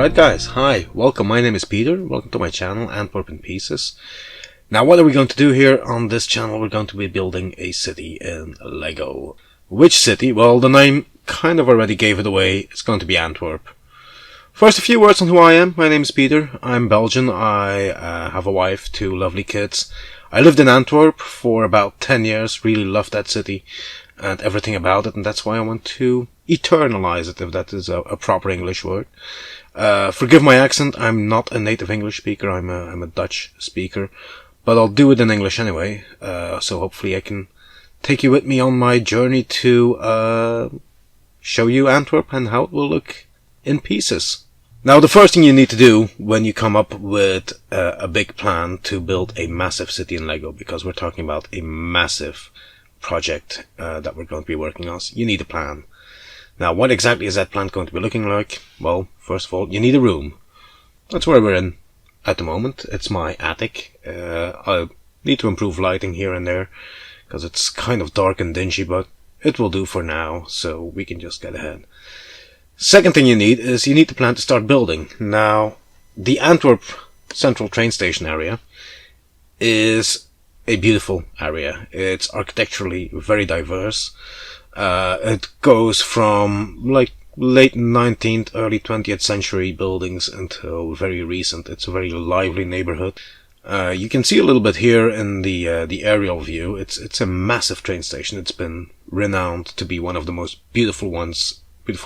Alright guys, hi, welcome, my name is Peter, welcome to my channel, Antwerp in Pieces. Now what are we going to do here on this channel? We're going to be building a city in Lego. Which city? Well, the name kind of already gave it away, it's going to be Antwerp. First, a few words on who I am. My name is Peter, I'm Belgian, I have a wife, 2 lovely kids. I lived in Antwerp for about 10 years, really loved that city and everything about it, and that's why I want to eternalize it, if that is a proper English word. Forgive my accent, I'm not a native English speaker, I'm a Dutch speaker, but I'll do it in English anyway, so hopefully I can take you with me on my journey to show you Antwerp and how it will look in pieces. Now, the first thing you need to do when you come up with a big plan to build a massive city in Lego, because we're talking about a massive project that we're going to be working on, you need a plan. Now, what exactly is that plan going to be looking like? Well, first of all, you need a room. That's where we're in at the moment. It's my attic. I need to improve lighting here and there, because it's kind of dark and dingy, but it will do for now, so we can just get ahead. Second thing you need is you need to plan to start building. Now, the Antwerp Central train station area is a beautiful area. It's architecturally very diverse. It goes from like late 19th, early 20th century buildings until very recent. It's a very lively neighborhood. You can see a little bit here in the aerial view. It's a massive train station. It's been renowned to be one of the most beautiful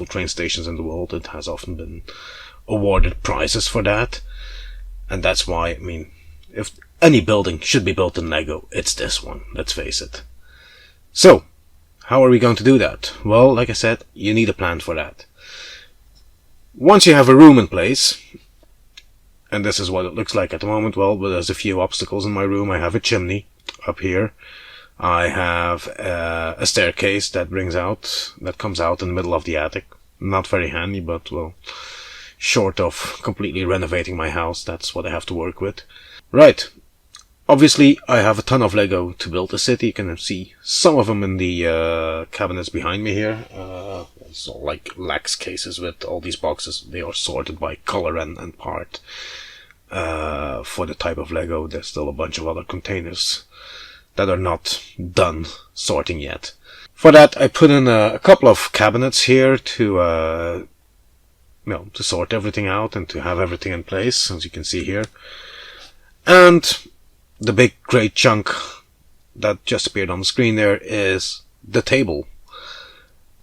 train stations in the world. It has often been awarded prizes for that. And that's why, I mean, if any building should be built in Lego, it's this one, let's face it. So, how are we going to do that? Well, like I said, you need a plan for that. Once you have a room in place, and this is what it looks like at the moment, well, there's a few obstacles in my room. I have a chimney up here. I have a staircase that comes out in the middle of the attic. Not very handy, but, well, short of completely renovating my house, that's what I have to work with. Right. Obviously, I have a ton of Lego to build a city. You can see some of them in the cabinets behind me here. It's all like lax cases with all these boxes. They are sorted by color and part. For the type of Lego, there's still a bunch of other containers that are not done sorting yet. For that, I put in a couple of cabinets here to sort everything out and to have everything in place, as you can see here. And the big great chunk that just appeared on the screen there is the table.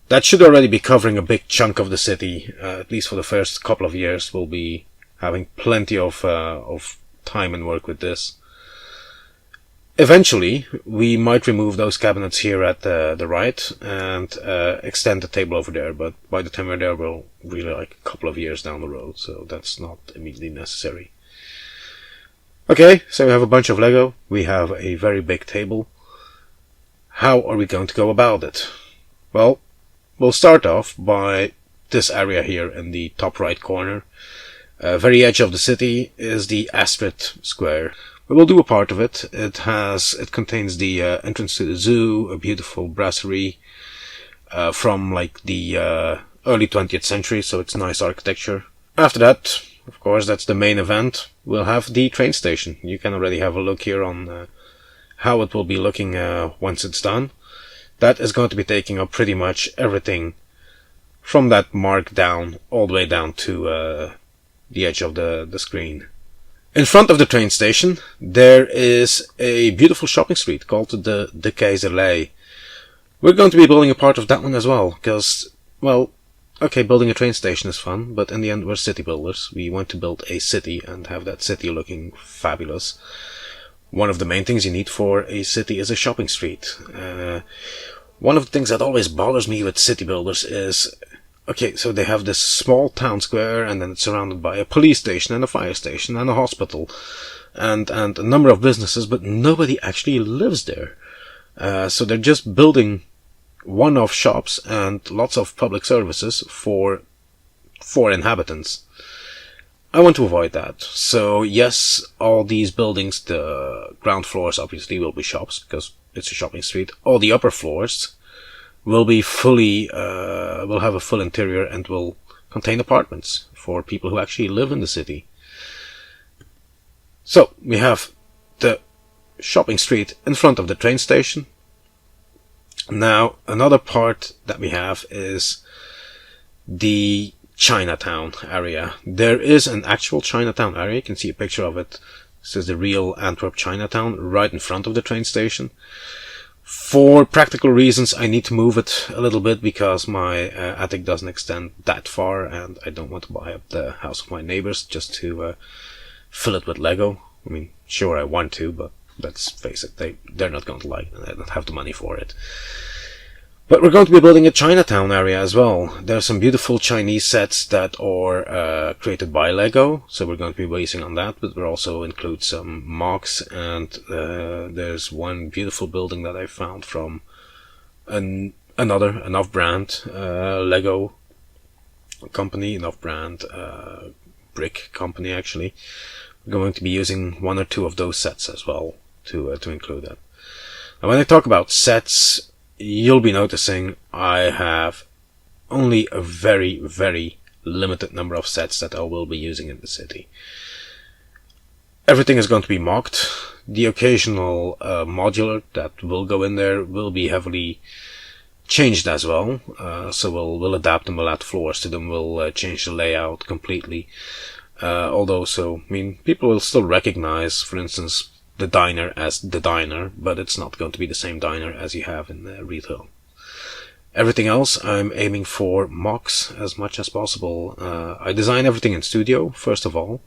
That should already be covering a big chunk of the city, at least for the first couple of years. We'll be having plenty of time and work with this. Eventually, we might remove those cabinets here at the right and extend the table over there, but by the time we're there, we'll really like a couple of years down the road, so that's not immediately necessary. Okay, so we have a bunch of Lego, we have a very big table. How are we going to go about it? Well, we'll start off by this area here in the top right corner. Very edge of the city is the Astrid Square. We will do a part of it. It contains the entrance to the zoo, a beautiful brasserie from like the early 20th century, so it's nice architecture. After that, of course, that's the main event. We'll have the train station. You can already have a look here on how it will be looking once it's done. That is going to be taking up pretty much everything from that mark down, all the way down to the edge of the screen. In front of the train station, there is a beautiful shopping street called the Keizerlei. We're going to be building a part of that one as well, because, well, okay, building a train station is fun, but in the end we're city builders. We want to build a city and have that city looking fabulous. One of the main things you need for a city is a shopping street. One of the things that always bothers me with city builders is, okay, so they have this small town square and then it's surrounded by a police station and a fire station and a hospital and a number of businesses, but nobody actually lives there. So they're just building one-off shops and lots of public services for inhabitants. I want to avoid that. So yes, all these buildings, the ground floors obviously will be shops because it's a shopping street. All the upper floors will be will have a full interior and will contain apartments for people who actually live in the city. So we have the shopping street in front of the train station. Now another part that we have is the Chinatown area. There is an actual Chinatown area. You can see a picture of it. This is the real Antwerp Chinatown right in front of the train station. For practical reasons, I need to move it a little bit because my attic doesn't extend that far, and I don't want to buy up the house of my neighbors just to fill it with Lego. I mean, sure, I want to, but let's face it, they're not going to like it. I don't have the money for it. But we're going to be building a Chinatown area as well. There are some beautiful Chinese sets that are created by Lego, so we're going to be basing on that, but we'll also include some mocks, and there's one beautiful building that I found from another off-brand Lego company, an off-brand brick company actually. We're going to be using one or two of those sets as well to include that. And when I talk about sets, you'll be noticing I have only a very, very limited number of sets that I will be using in the city. Everything is going to be mocked. The occasional modular that will go in there will be heavily changed as well. So we'll adapt them, we'll add floors to them, we'll change the layout completely. Although, people will still recognize, for instance, the diner as the diner, but it's not going to be the same diner as you have in retail. Everything else I'm aiming for mocks as much as possible. I design everything in studio first of all,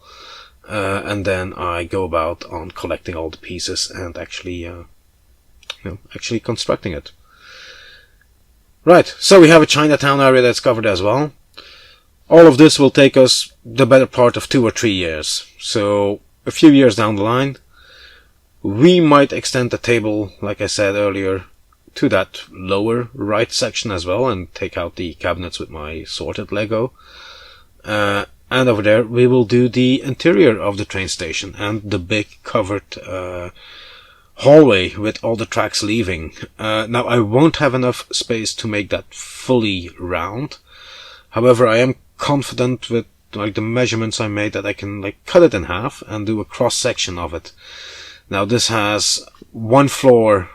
and then I go about on collecting all the pieces and actually constructing it. Right, so we have a Chinatown area that's covered as well. All of this will take us the better part of 2 or 3 years. So a few years down the line, we might extend the table, like I said earlier, to that lower right section as well and take out the cabinets with my sorted Lego. And over there we will do the interior of the train station and the big covered hallway with all the tracks leaving. Now I won't have enough space to make that fully round. However, I am confident with the measurements I made that I can cut it in half and do a cross section of it. Now this has one floor,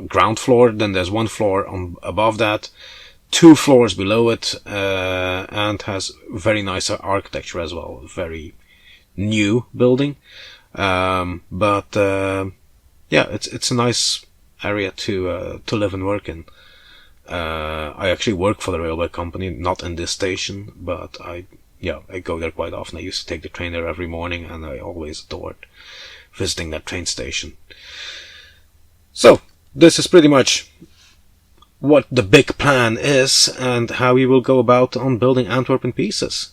ground floor, then there's one floor above that, 2 floors below it, and has very nice architecture as well. Very new building, but yeah, it's a nice area to live and work in. I actually work for the railway company, not in this station, but I go there quite often. I used to take the train there every morning, and I always adored visiting that train station. So this is pretty much what the big plan is and how we will go about on building Antwerp in pieces.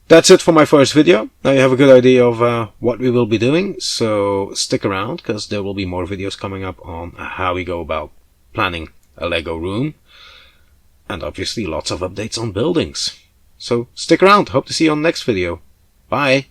That's it for my first video. Now you have a good idea of what we will be doing, so stick around because there will be more videos coming up on how we go about planning a Lego room, and obviously lots of updates on buildings. So stick around, hope to see you on the next video. Bye!